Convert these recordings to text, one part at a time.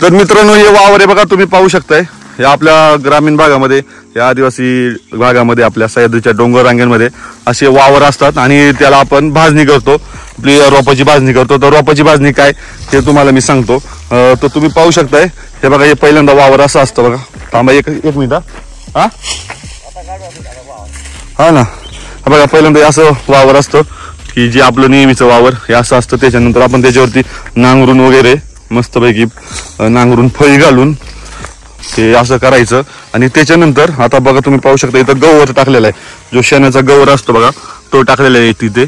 तर मित्रांनो हे वावर आहे बघा, तुम्ही पाहू शकताय. हे आपल्या ग्रामीण भागामध्ये, या आदिवासी भागामध्ये, आपल्या सह्याद्रीच्या डोंगर रांगेमध्ये असे वावर असतात आणि त्याला आपण भाजणी करतो, आपली रोपाची भाजणी करतो. तर रोपाची भाजणी काय हे तुम्हाला मी सांगतो. तर तुम्ही पाहू शकताय, हे बघा हे पहिल्यांदा वावर असं असतं बघा. थांबा एक मिनिट. हा ना, बघा पहिल्यांदा असं वावर असतं की जे आपलं नेहमीचं वावर हे असं असतं. त्याच्यानंतर आपण त्याच्यावरती नांगरून वगैरे मस्तपैकी नांगरून फळी घालून ते असं करायचं. आणि त्याच्यानंतर आता बघा तुम्ही पाहू शकता इथं गवत टाकलेला आहे, जो शेणाचा गवर असतो बघा तो टाकलेला आहे तिथे.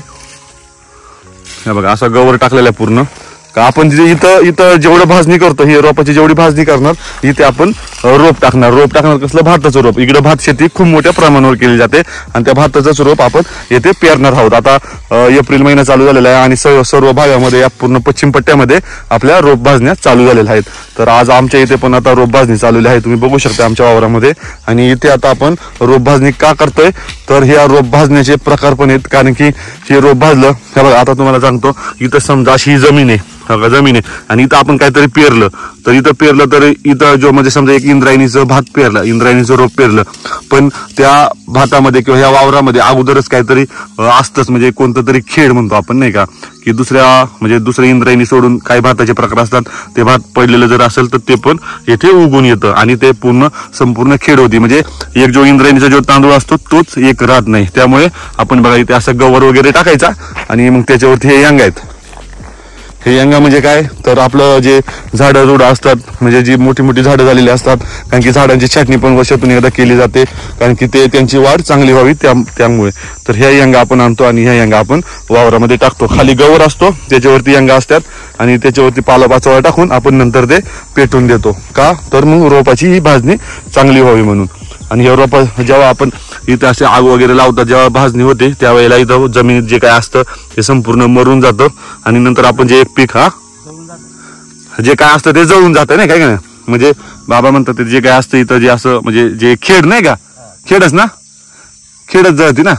हे बघा असा गवर टाकलेला आहे पूर्ण. का आपण इथं जेवढं भाजणी करतो, ही रोपाची जेवढी भाजणी करणार इथे आपण रोप टाकणार. रोप टाकणार कसलं, भाताचं रोप. इकडे भात शेती खूप मोठ्या प्रमाणावर केली जाते आणि त्या भाताचंच रोप आपण येथे पेरणार आहोत. आता एप्रिल महिना चालू झालेला आहे आणि सर्व भागामध्ये, या पूर्ण पश्चिम पट्ट्यामध्ये आपल्या रोप भाजण्या चालू झालेल्या आहेत. तर आज आमच्या इथे पण आता रोप भाजणी चालू आहे, तुम्ही बघू शकता आमच्या वावरामध्ये. आणि इथे आता आपण रोप भाजणी का करतोय, तर ह्या रोप भाजण्याचे प्रकार पण आहेत. कारण की हे रोप भाजलं, हे बघा आता तुम्हाला सांगतो, इथं समजा अशी जमीन आहे आणि इथं आपण काहीतरी पेरलं, तर इथं जो म्हणजे समजा एक इंद्रायणीचं भात पेरलं, इंद्रायणीचं रोप पेरलं, पण त्या भातामध्ये किंवा ह्या वावरामध्ये अगोदरच काहीतरी असतंच, म्हणजे कोणतं तरी खेड म्हणतो आपण नाही का, की दुसऱ्या इंद्रायणी सोडून काही भाताचे प्रकार असतात. ते भात पडलेलं जर असेल तर ते पण येथे उगून येतं आणि ते संपूर्ण खेड होती. म्हणजे एक जो इंद्रायणीचा जो तांदूळ असतो तोच एक राहत नाही. त्यामुळे आपण बघा इथे असं गवर वगैरे टाकायचा आणि मग त्याच्यावरती हे यंगा आहेत. हे यंगा म्हणजे काय, तर आपलं जे झाडं जुडं असतात, म्हणजे जी मोठी मोठी झाडं झालेली असतात, कारण की झाडांची छाटणी पण वर्षातून एकदा केली जाते, कारण की त्यांची वाढ चांगली व्हावी त्यामुळे. तर ह्या यंगा आपण आणतो आणि ह्या यंगा आपण वावरामध्ये टाकतो. खाली गवर असतो, त्याच्यावरती यंगा असतात आणि त्याच्यावरती पालापाचोळा टाकून आपण नंतर ते पेटून देतो. का, तर मग रोपाची ही भाजणी चांगली व्हावी म्हणून. आणि हे रोप जेव्हा आपण इथं असे आग वगैरे लावतात, जेव्हा भाजणी होते त्यावेळेला इथं जमिनीत जे काय असतं ते संपूर्ण मरून जातं आणि नंतर आपण जे एक पीक जे काय असतं ते जळून जातं नाही काय. म्हणजे बाबा म्हणतात ते जे काय असतं इथं जे असं म्हणजे जे खेड नाही का, खेडच ना, खेडच जळती ना,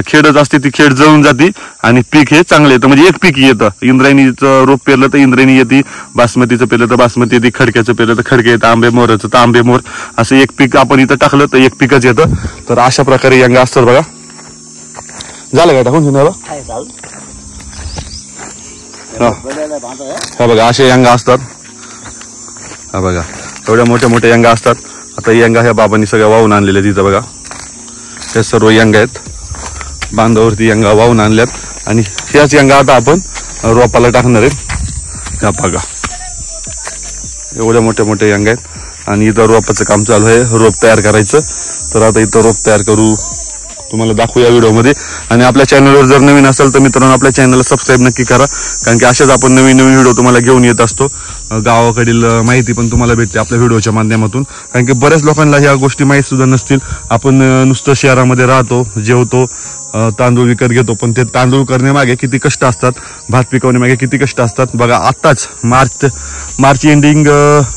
खेडच असते ती, खेड जळून जाते आणि पीक हे चांगलं येतं. म्हणजे एक पीक येतं. इंद्रायणीचं रोप पेरलं तर इंद्रायणी येते, बासमतीचं पेरलं तर बासमती येते, खडक्याचं पेरलं तर खडके येतं, आंबे मोराचं तर आंबे मोर, असं एक पीक आपण इथं टाकलं तर एक पीकच येतं. तर अशा प्रकारे यंगा असतात बघा. झालं काय टाकून हा बघा असे यंगा असतात. हा बघा एवढ्या मोठ्या मोठ्या यंगा असतात. आता यंगा ह्या बाबांनी सगळ्या वाहून आणलेल्या तिथं बघा, हे सर्व यंगा आहेत, बांधावरती यंगा वाहून आणल्यात आणि ह्याच यंगा आता आपण रोपाला टाकणार आहेत. ह्या बघा एवढ्या मोठ्या मोठ्या यंगा आहेत आणि इथं रोपाचं काम चालू आहे, रोप तयार करायचं. तर आता इथं रोप तयार करू, तुम्हाला दाखवू या व्हिडिओमध्ये. आणि आपल्या चॅनलवर जर नवीन असेल तर मित्रांनो आपल्या चॅनलला सबस्क्राईब नक्की करा, कारण की अशाच आपण नवीन नवीन व्हिडिओ तुम्हाला घेऊन येत असतो. गावाकडील माहिती पण तुम्हाला भेटते आपल्या व्हिडिओच्या माध्यमातून, कारण की बऱ्याच लोकांना ह्या गोष्टी माहीत सुद्धा नसतील. आपण नुसतं शहरामध्ये राहतो, जेवतो, तांदूळ विकत घेतो, पण ते तांदूळ करण्यामागे किती कष्ट असतात, भात पिकवण्यामागे किती कष्ट असतात. बघा आत्ताच मार्च एंडिंग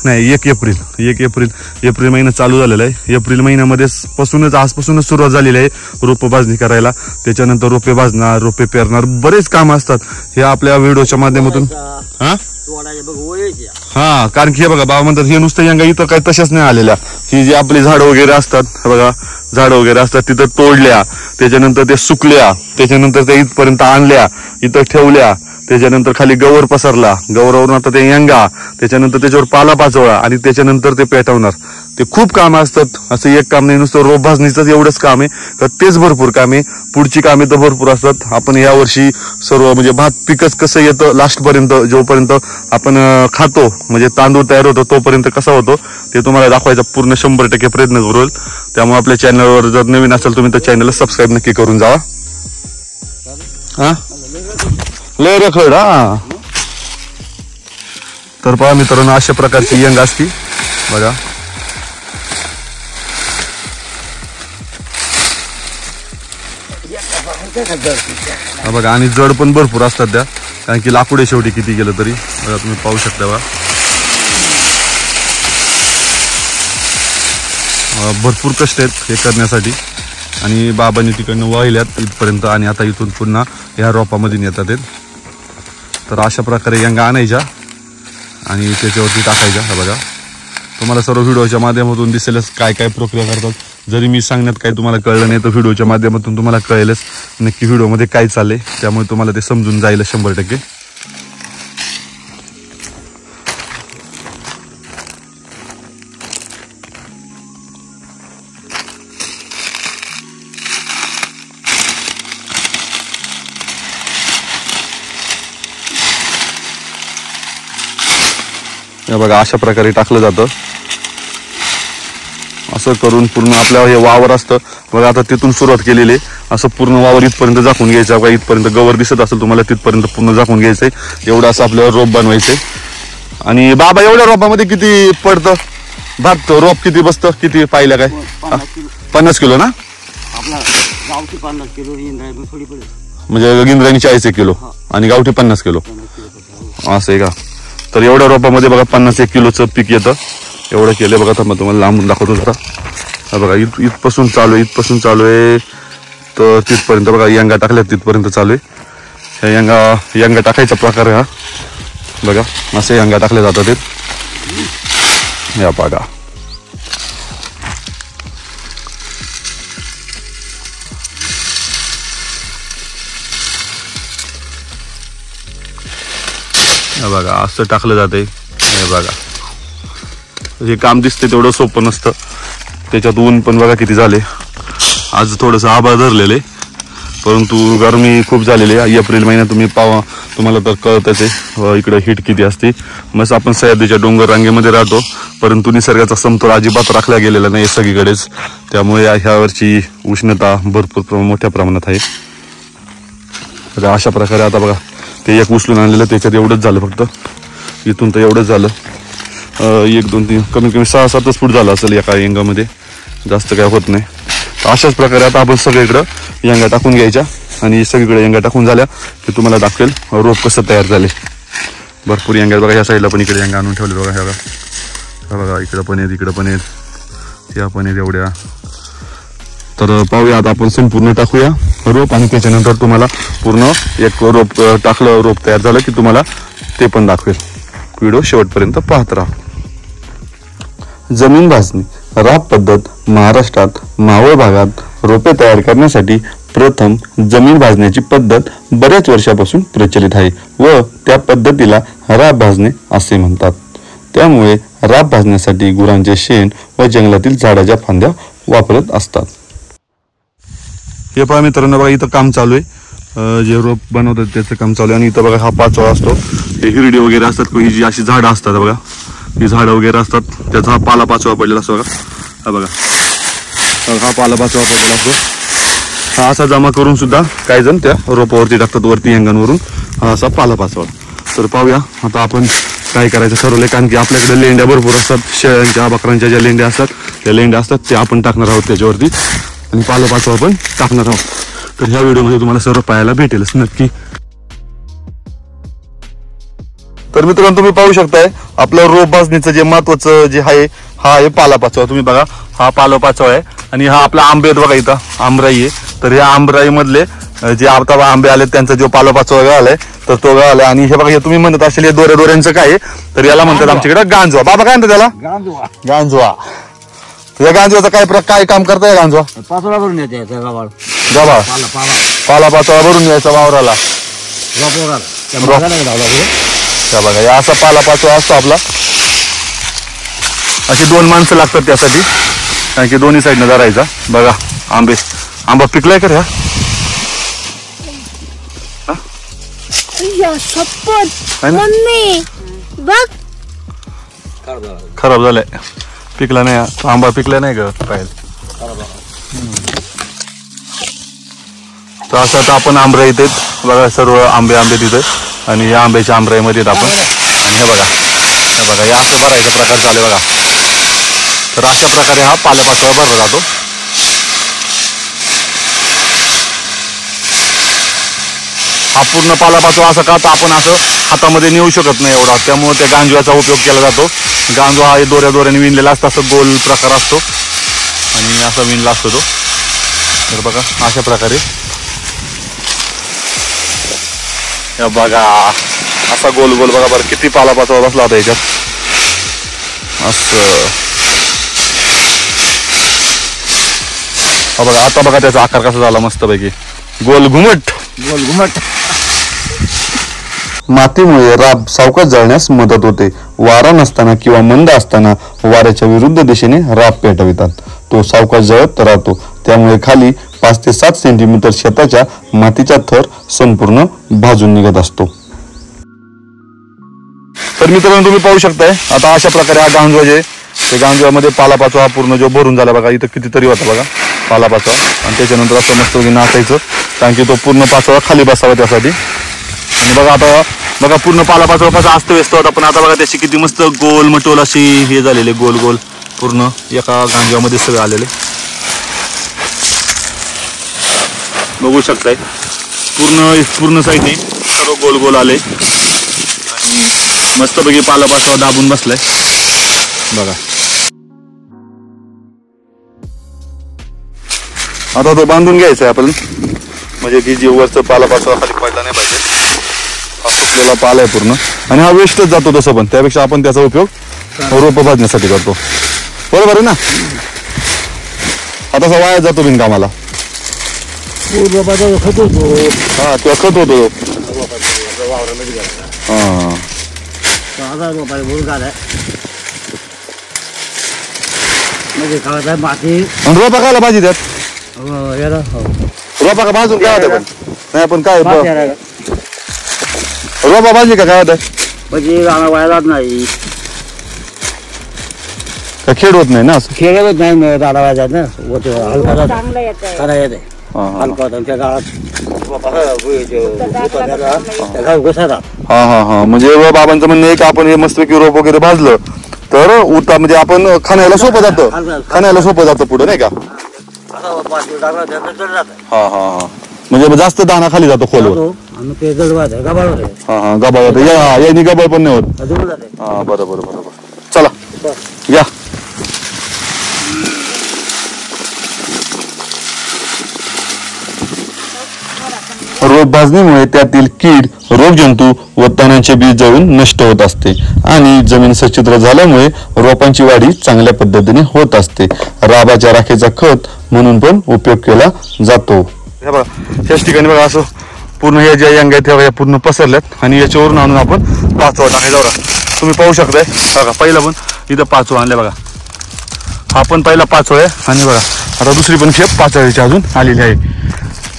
नाही 1 एप्रिल महिना चालू झालेला आहे. एप्रिल महिन्यामध्ये आजपासूनच सुरुवात झालेली आहे रोप भाजणी करायला. त्याच्यानंतर रोपे भाजणार, रोपे पेरणार, बरेच काम असतात. हे आपल्या व्हिडिओच्या माध्यमातून कारण की हे बघा बाबा म्हणतात हे नुसतं यंगा इथं काही तशाच नाही आलेल्या. ही जी आपली झाडं वगैरे असतात, बघा झाडं वगैरे असतात तिथं तोडल्या, त्याच्यानंतर ते सुकल्या, त्याच्यानंतर ते इथपर्यंत आणल्या, इथं ठेवल्या, त्याच्यानंतर खाली गवर पसरला, गवरावरून आता ते यंगा, त्याच्यानंतर त्याच्यावर पाला पाचोळा आणि त्याच्यानंतर ते पेटवणार. ते खूप काम असतात, असं एक काम नाही, नुसतं रोप भाजणीचंच एवढंच काम आहे तर तेच भरपूर काम आहे. पुढची कामे तर भरपूर असतात. आपण यावर्षी सर्व म्हणजे भात पिकच कसं येतं लास्टपर्यंत, जोपर्यंत आपण खातो म्हणजे तांदूळ तयार होतो तोपर्यंत कसा होतो ते तुम्हाला दाखवायचा पूर्ण 100% प्रयत्न करू. त्यामुळे आपल्या चॅनलवर जर नवीन असेल तुम्ही तर चॅनलला सबस्क्राईब नक्की करून जावा. लय रखड तर पहा मित्रांनो अशा प्रकारची यंग असती बघा. बघा आणि जड पण भरपूर असतात त्या, कारण की लाकूड आहे शेवटी किती गेलं तरी. बघा तुम्ही पाहू शकता बघा भरपूर कष्ट आहेत हे करण्यासाठी. आणि बाबांनी तिकडनं वाहिल्यात इथपर्यंत आणि आता इथून पुन्हा ह्या रोपामध्ये नेतात. तर अशा प्रकारे यंगा आणायच्या आणि त्याच्यावरती टाकायच्या. हा बघा तुम्हाला सर्व व्हिडिओच्या माध्यमातून दिसेलच काय काय प्रक्रिया करतात. जरी मी सांगण्यात काही तुम्हाला कळलं नाही तर व्हिडिओच्या माध्यमातून तुम्हाला कळेलच नक्की व्हिडिओमध्ये काय चाललंय, त्यामुळे तुम्हाला ते समजून जाईल 100%. बघा अशा प्रकारे टाकलं जातं. असं करून पूर्ण आपल्या हे वावर असतं बघा. आता तिथून सुरुवात केलेली असं पूर्ण वावर इथपर्यंत झाकून घ्यायचं बघा. इथपर्यंत गवर दिसत असेल तुम्हाला, तिथपर्यंत पूर्ण झाकून घ्यायचंय. एवढं असं आपल्याला रोप बनवायचंय. आणि बाबा एवढ्या रोपामध्ये किती पडतं भात? रोप किती बसतं? किती पाहिलं काय? 50 किलो ना? गावठी 50 किलो, थोडी पडेल. म्हणजे गिंद्राणी 40 किलो आणि गावठी 50 किलो असं आहे का? तर एवढ्या रोपामध्ये बघा 50-1 किलोचं पीक येतं. एवढं केलं बघा. तर मग तुम्हाला लांबून दाखवतो जरा. हा बघा इथपासून चालू आहे तर तिथपर्यंत बघा यंगा टाकल्या तिथपर्यंत चालू आहे. यंगा टाकायचा प्रकार आहे हा बघा. असे यंगा टाकले जातात ते. या बघा बघा असं टाकलं जाते. हे बघा हे काम दिसते तेवढं सोपं नसतं. त्याच्यात ऊन पण बघा किती झाले. आज थोडंसं आभाळ धरलेले परंतु गरमी खूप झालेली आहे. एप्रिल महिन्यात तुम्हाला तर कळतच आहे इकडे हीट किती असते. मस्त आपण सह्याद्रीच्या डोंगर रांगेमध्ये राहतो परंतु निसर्गाचा समतोल अजिबात राखला गेलेला नाही सगळीकडेच. त्यामुळे ह्या वर्षी उष्णता भरपूर मोठ्या प्रमाणात आहे. तर अशा प्रकारे आता बघा ते एक उचलून आणलेलं त्याच्यात एवढंच झालं. फक्त इथून तर एवढंच झालं. 1 2 3 कमीत कमी 6-7 फूट झालं असेल एका यंगामध्ये, जास्त काय होत नाही. तर अशाच प्रकारे आता आपण सगळीकडं यंगा टाकून घ्यायच्या आणि सगळीकडे यंगा टाकून झाल्या की तुम्हाला दाखवेल रोप कसं तयार झाले. भरपूर यंगा बघा. ह्या साईडला पण इकडे यंगा आणून ठेवले बघा. ह्या बघा इकडं पण आहेत, इकडं पण आहेत, या पण आहेत एवढ्या. तर पाहूया आता आपण संपूर्ण टाकूया रोप आणि त्याच्यानंतर तुम्हाला पूर्ण एक रोप टाकलं रोप तयार झालं की तुम्हाला ते पण दाखवेल. व्हिडिओ शेवटपर्यंत पाहत राहा. जमीन भाजणी राब पद्धत महाराष्ट्रात मावळ भागात रोपे तयार करण्यासाठी प्रथम जमीन भाजण्याची पद्धत बऱ्याच वर्षापासून प्रचलित आहे व त्या पद्धतीला राब भाजणे असे म्हणतात. त्यामुळे राब भाजण्यासाठी गुरांचे शेण व जंगलातील झाडाच्या फांद्या वापरत असतात. हे पहा मित्रांनो बघा इथं काम चालू आहे. जे रोप बनवतात त्याचं काम चालू आहे. आणि इथं बघा हा पाचोळा असतो. हे हिरडी वगैरे असतात, ही जी अशी झाडं असतात बघा, ही झाडं वगैरे असतात त्याचा हा पाला पाचोळा पडलेला असतो बघा. हा बघा हा पाला पाचोळा पडलेला असतो. हा असा जमा करून सुद्धा काही जण त्या रोपावरती टाकतात वरती अंगांवरून. हा असा पाला पाचोळा. तर पाहूया आता आपण काय करायचं ठरवलंय. कारण की आपल्याकडे लेंड्या भरपूर असतात. शेळ्यांच्या बकऱ्यांच्या ज्या लेंड्या असतात त्या लेंड्या असतात त्या आपण टाकणार आहोत त्याच्यावरती आणि पाला पाचोळा पण टाकणार आहोत. तर ह्या व्हिडिओमध्ये तुम्हाला सर्व पाहायला भेटेलच नक्की. तर मित्रांनो तुम्ही पाहू शकताय आपलं रोप भाजणीचं जे महत्वाचं जे आहे हा आहे पाला पाचोळा. तुम्ही बघा हा पाला पाचोळा आहे आणि हा आपला आंबे आहेत बघा. इथं आंबराई आहे. तर या आंबराई मधले जे आता आंबे आले त्यांचा जो पाला पाचोळा आलाय तर तो आलाय. आणि हे बघा हे तुम्ही म्हणत असेल हे दोऱ्यांचं काय आहे तर याला म्हणतात आमच्याकडे गांजवा. बाबा काय म्हणतात त्याला? गांजवा. या गांजवाचा काय काम करताय? गांजवा पाचोळा भरून येते गव्हाळ पाला पाचोळा भरून यायचा वावराला. बघा या असा पाला पाचोळा असतो आपला. अशी 2 माणसं लागतात त्यासाठी कारण की दोन्ही साईडनं धरायचा. बघा आंबा पिकलाय का रे? खराब झालाय, पिकला नाही आंबा. पिकला नाही ग पाहिजे. तर असं आता आपण आंबरा येते बघा. सर्व आंबे तिथे आणि या आंब्याच्या आंबराईमध्ये आपण आणि हे बघा या असं भरायचा प्रकार चालू बघा. तर अशा प्रकारे हा पालापाचोळा भरला जातो. हा पूर्ण पालापाचोळा असा का तर आपण असं हातामध्ये नेऊ शकत नाही एवढा, त्यामुळे त्या गांजव्याचा उपयोग केला जातो. गांजवा हा दोऱ्याने विणलेला असतो. असं गोल प्रकार असतो आणि असा विणला असतो तो. तर बघा अशा प्रकारे बघा असा गोल गोल बघा बरं किती पालापाचोळा बसला होता याच्यात असं. बघा आता बघा त्याचा आकार कसा झाला मस्तपैकी गोल घुमट. मातीमुळे राब सावकाश जळण्यास मदत होते. वारा नसताना किंवा मंद असताना वाऱ्याच्या विरुद्ध दिशेने राब पेटवितात. तो सावकाश जळत राहतो. त्यामुळे खाली 5 ते 7 सेंटीमीटर शेताच्या मातीचा थर संपूर्ण भाजून निघत असतो. तर मित्रांनो तुम्ही पाहू शकताय आता अशा प्रकारे हा गांजवा जे ते गांजव्यामध्ये पालापाचोळा पूर्ण जो भरून झाला बघा. इथं कितीतरी होता बघा पालापाचोळा आणि त्याच्यानंतर असं मस्त नाचायचं कारण की तो पूर्ण पाचोळा खाली बसावा त्यासाठी. आणि बघा आता बघा पूर्ण पालापाचोळा कसा अस्तव्यस्त होता पण आता बघा त्याची किती मस्त गोल मटोल अशी हे झालेले गोल गोल पूर्ण एका गांजव्यामध्ये सगळे आलेले बघू शकताय. पूर्ण साईडने सर्व गोल गोल आले आणि मस्तपैकी पालापाचोळा दाबून बसलाय बघा. आता तो बांधून घ्यायचा आहे आपण म्हणजे की जी वरचं पालापाचोळा खाली पडला नाही पाहिजे. आपल्याला पाला आहे पूर्ण आणि हा वेस्टच जातो तसं पण त्यापेक्षा आपण त्याचा उपयोग रोप भाजण्यासाठी करतो. बरोबर आहे ना. आता वाया जातो बिनकामाला. हा किंवा खत होतो. रोपा खायला भाजी त्यात रोपा का भाजून काय होतं पण नाही पण काय रोपा भाजी का काय होतं वाया नाही का खेळ होत नाही ना. खेळत नाही दादा वाजायत ना हलका येते हलका त्या गावात. हा म्हणजे बाबांचं म्हणणं आहे की आपण हे मस्तपैकी रोप वगैरे भाजलं तर उता म्हणजे आपण खाण्याला सोपं जातं पुढे नाही का. हा म्हणजे जास्त दाना खाली जातो खोलवर. हा गबाळ यांनी गबाळ पण नाही होत. हा बरोबर चला या. रोप भाजणीमुळे त्यातील कीड रोगजंतू व तणांचे बी जळून नष्ट होत असते आणि जमीन सच्छिद्र झाल्यामुळे रोपांची वाढी चांगल्या पद्धतीने होत असते. राबाच्या राखेचा खत म्हणून पण उपयोग केला जातो. हे बघा ह्याच ठिकाणी बघा असं पूर्ण ह्या ज्या यांगा आहेत त्या पूर्ण पसरल्यात आणि याच्यावरून आणून आपण पाचवा टाकायचा बघा. तुम्ही पाहू शकताय बघा पहिला पण इथं पाचवा आणलाय बघा. हा पण पहिला पाचवा आहे आणि बघा आता दुसरी पण खेप पाचव्याची अजून आलेली आहे.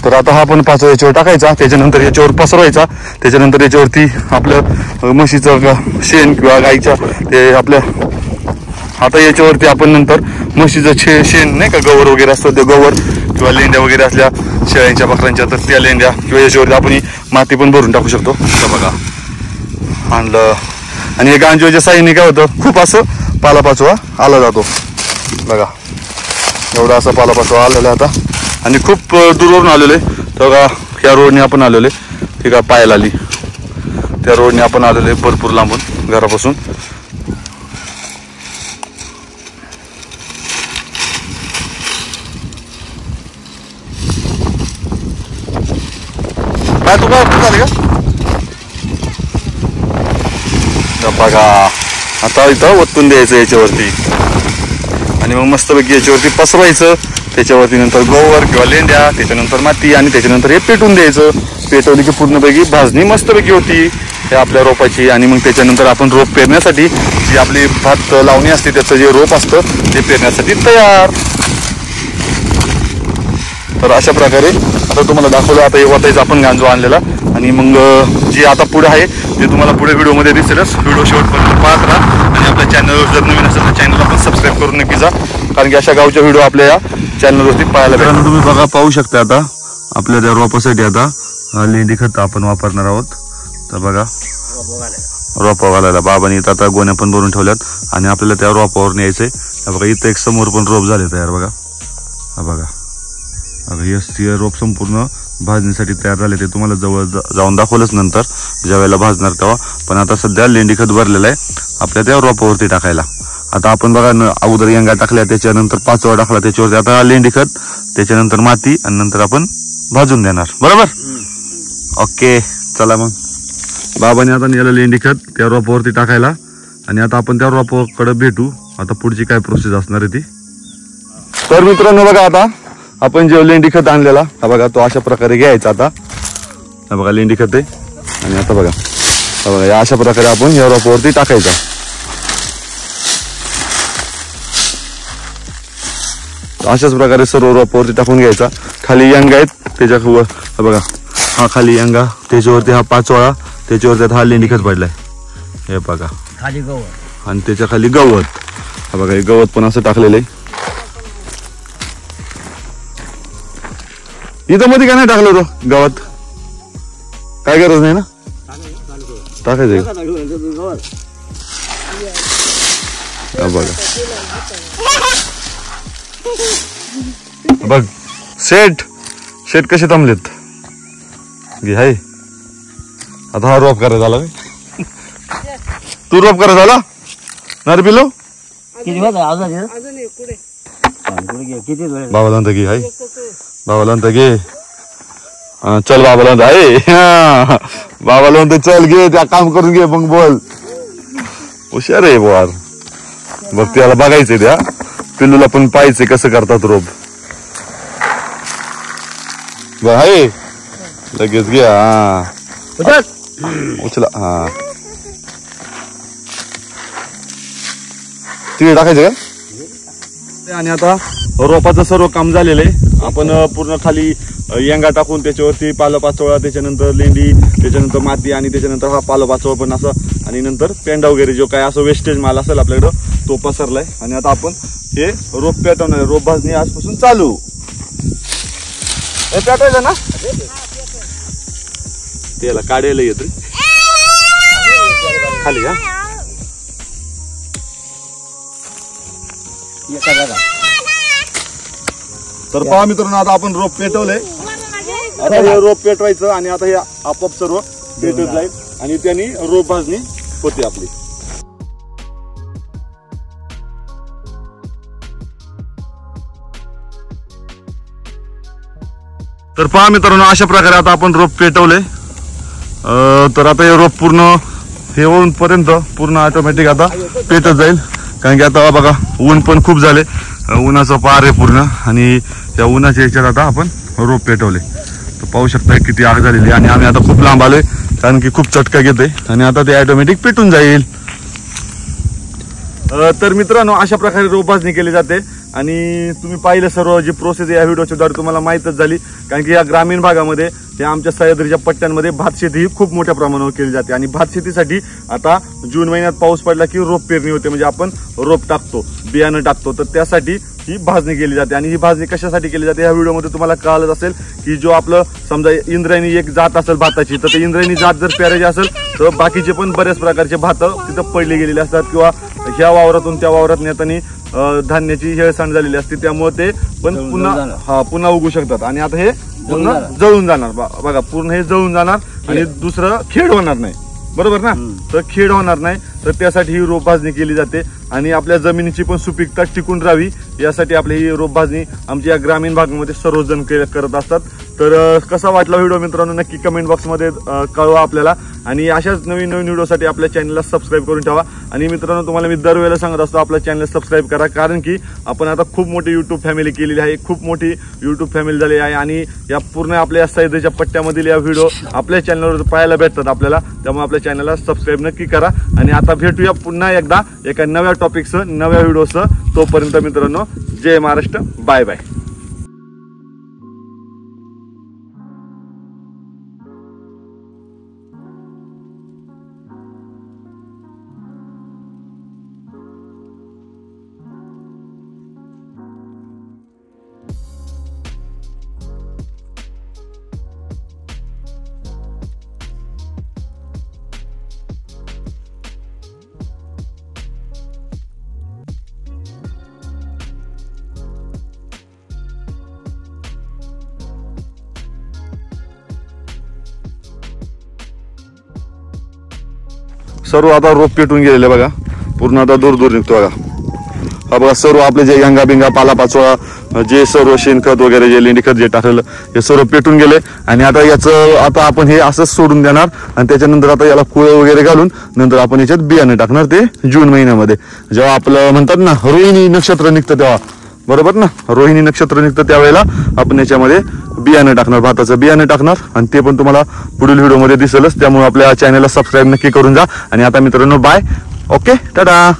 तर आता हा पण पाचवा याच्यावर टाकायचा त्याच्यानंतर याच्यावर पसरवायचा त्याच्यानंतर याच्यावरती आपलं म्हशीचं शेण किंवा गाईच्या ते आपल्या आता याच्यावरती आपण नंतर म्हशीचं शेण नाही का गवर वगैरे असतं ते गवर किंवा लेंड्या वगैरे असल्या शेळ्यांच्या बकऱ्यांच्या तर त्या लेंड्या किंवा याच्यावरती आपण माती पण भरून टाकू शकतो. बघा आणलं आणि हे गांजवाच्या साईने काय होतं खूप असं पालापाचोळा आला जातो बघा. एवढा असा पालापाचोळा आलेला आता आणि खूप दूरवरून आलेले बघा. ह्या रोडने आपण आलेले ठीक आहे पायाला आली त्या रोडने आपण आलेले भरपूर लांबून घरापासून. काय तू काय झाले का बघा. आता इथं ओतून द्यायचं याच्यावरती आणि मग मस्तपैकी याच्यावरती पसरवायचं त्याच्यावरती नंतर गोवर किंवा लेंड्या त्याच्यानंतर माती आणि त्याच्यानंतर हे पेटून द्यायचं. पेटवली की पूर्णपैकी भाजणी मस्तपैकी होती हे आपल्या रोपाची. आणि मग त्याच्यानंतर आपण रोप पेरण्यासाठी जी आपली भात लावणी असते त्याचं जे रोप असतं ते पेरण्यासाठी तयार. तर अशा प्रकारे आता तुम्हाला दाखवलं आता हे वतायचं आपण गांजवा आणलेला आणि मग जे आता पुढे आहे ते तुम्हाला पुढे व्हिडिओमध्ये दिसेलच. व्हिडिओ शेवटपर्यंत पाहत राहा आणि आपल्या चॅनलवर जर नवीन असेल तर चॅनलला पण सबस्क्राईब करून नक्की जा कारण की अशा गावच्या व्हिडिओ आपल्या या चॅनलवरती पाहायला भेटतात. तुम्ही बघा पाहू शकता आता आपल्या त्या रोपासाठी आता लेंडी खत आपण वापरणार आहोत. तर बघा रोपा घालायला बाबांनी इथं आता गोण्या पण भरून ठेवल्यात आणि आपल्याला त्या रोपावर न्यायचंय. बघा इथं एक समोर पण रोप झाले तयार बघा. हा बघा हे रोप संपूर्ण भाजणीसाठी तयार झाले ते तुम्हाला जवळ जाऊन दाखवलंच नंतर ज्या वेळेला भाजणार तेव्हा. पण आता सध्या लेंडी खत भरलेलं आहे आपल्या त्या रोपावरती टाकायला. आता आपण बघा अगोदर यांगा टाकल्या त्याच्यानंतर पाचवा टाकला त्याच्यावरती आता लेंडी खत त्याच्यानंतर माती आणि नंतर आपण भाजून देणार. बरोबर ओके चला मग बाबाने आता नेलं लेंडी खत त्या रोपावरती टाकायला आणि आता आपण त्या रोपाकडे भेटू आता पुढची काय प्रोसेस असणार आहे ती. तर मित्रांनो बघा आता आपण जे लेंडी खत आणलेला हा बघा तो अशा प्रकारे घ्यायचा. आता हा बघा लेंडी खत आहे आणि आता बघा हा बघा या अशा प्रकारे आपण या रोपावरती टाकायचा. अशाच प्रकारे सर्व रोपावरती टाकून घ्यायचा. खाली यंगा आहेत त्याच्या हा बघा हा खाली यंगा त्याच्यावरती हा पाचोळा त्याच्यावरती हा लेंडी खत पडलाय हे बघा खाली गवत आणि त्याच्या खाली गवत हा बघा हे गवत पण असं टाकलेलं आहे. इथं मध्ये काय नाही टाकलं होतं गवत काय गरज नाही ना टाकायचं बघा बघ शेट कसे थांबलेत घे हाय. आता हा रोप करायचा झाला तू रोप करायचा झाला ना रे पिलो किती बाबाला आणता घे हाय बाबाला आणता घे चल बाबाला आणता आहे बाबाला म्हणतो चल घे त्या काम करून घे मग बोल हुशार आहे बोर बघ त्याला बघायचंय त्या पिल्लूला पण पाहायचंय कसं करतात रोप आहे लगेच घ्या हा उचला हा तिकडे टाकायचं का. आणि आता रोपाचं सर्व काम झालेलं आहे. आपण पूर्ण खाली यंगा टाकून त्याच्यावरती पाचोळा त्याच्यानंतर लेंडी त्याच्यानंतर माती आणि त्याच्यानंतर हा पाचोळा पण असं आणि नंतर पेंडा वगैरे जो काय असं वेस्टेज माल असेल आपल्याकडं तो पसरलाय. आणि आता आपण हे रोप पेटवणार रोप भाजणी आजपासून चालू पेटवायचं ना त्याला काढायला येत खाली का तर पहा मित्रांनो आता आपण रोप पेटवलंय. आता हे रोप पेटवायचं आणि आता हे आपोआप सर्व पेटत जाईल आणि त्यांनी रोप भाजणी होते आपली. तर पहा मित्रांनो अशा प्रकारे आता आपण रोप पेटवले. तर आता हे रोप पूर्ण हे होऊन पर्यंत पूर्ण ऑटोमॅटिक आता पेटत जाईल कारण की आता बघा ऊन पण खूप झाले उन्हाचं पार आहे पूर्ण आणि त्या उन्हाच्या ह्याच्यात आता आपण रोप पेटवले. तर पाहू शकता किती आग झालेली आणि आम्ही आता खूप लांब आलोय कारण की खूप चटका घेते आणि आता ते ऑटोमॅटिक पेटून जाईल. तर मित्रांनो अशा प्रकारे रोप भाजणी केली जाते आणि तुम्ही पाहिलं सर्व जी प्रोसेस या व्हिडिओच्या द्वारे तुम्हाला माहीतच झाली कारण की या ग्रामीण भागामध्ये या आमच्या सह्याद्रीच्या पट्ट्यांमध्ये भात शेती ही खूप मोठ्या प्रमाणावर केली जाते आणि भात शेतीसाठी आता जून महिन्यात पाऊस पडला की रोप पेरणी होते म्हणजे आपण रोप टाकतो बियाणं टाकतो तर त्यासाठी ही भाजणी केली जाते. आणि ही भाजणी कशासाठी केली जाते या व्हिडिओमध्ये तुम्हाला कळलंच असेल की जो आपलं समजा इंद्रायणी एक जात असेल भाताची तर ते इंद्रायणी जात जर पेरायची असेल तर बाकीचे पण बऱ्याच प्रकारचे भात तिथं पडले गेलेले असतात किंवा ह्या वावरातून त्या वावरात नेताना धान्याची हेळसांड झालेली असते त्यामुळे ते पण पुन्हा उगू शकतात आणि आता हे पूर्ण जळून जाणार बघा पूर्ण हे जळून जाणार आणि दुसरं खेड होणार नाही बरोबर ना. तर खेड होणार नाही तर त्यासाठी ही रोप भाजणी केली जाते आणि आपल्या जमिनीची पण सुपीकता टिकून राहावी यासाठी आपली ही रोप भाजणी आमच्या या ग्रामीण भागामध्ये सर्वजण करत असतात. तर कसा वाटला व्हिडिओ मित्रांनो नक्की कमेंट बॉक्समध्ये कळवा आपल्याला आणि अशाच नवीन व्हिडिओसाठी आपल्या चॅनलला सबस्क्राईब करून ठेवा. आणि मित्रांनो तुम्हाला मी दरवेळेला सांगत असतो आपल्या चॅनल सबस्क्राईब करा कारण की आपण आता खूप मोठी युट्यूब फॅमिली केलेली आहे खूप मोठी युट्यूब फॅमिली झाली आहे आणि या पूर्ण आपल्या सह्याद्रीच्या पट्ट्यामधील या व्हिडिओ आपल्या चॅनलवर पाहायला भेटतात आपल्याला त्यामुळे आपल्या चॅनलला सबस्क्राईब नक्की करा. आणि आता भेटूया पुन्हा एकदा एका नव्या टॉपिकसह नव्या व्हिडिओसह. तोपर्यंत मित्रांनो जय महाराष्ट्र बाय बाय. सर्व आता रोप पेटून गेलेले बघा पूर्ण आता दूर दूर निघतो बघा हा बघा सर्व आपले जे गंगा बिंगा पालापाचोळा जे सर्व शेणखत वगैरे जे लेंडीखत जे टाकलेलं हे सर्व पेटून गेले आणि आता आपण हे असंच सोडून देणार आणि त्याच्यानंतर आता याला कुळ वगैरे घालून नंतर आपण याच्यात बियाणे टाकणार ते जून महिन्यामध्ये जेव्हा आपलं म्हणतात ना रोहिणी नक्षत्र निघतं तेव्हा बरोबर ना रोहिणी नक्षत्र निघतं त्यावेळेला आपण याच्यामध्ये बियाणे टाकणार भाताचं बियाणे टाकणार आणि ते पण तुम्हाला पुढील व्हिडिओमध्ये दिसेलच त्यामुळे आपल्या चॅनलला सबस्क्राईब नक्की करून जा आणि आता मित्रांनो बाय ओके टाटा.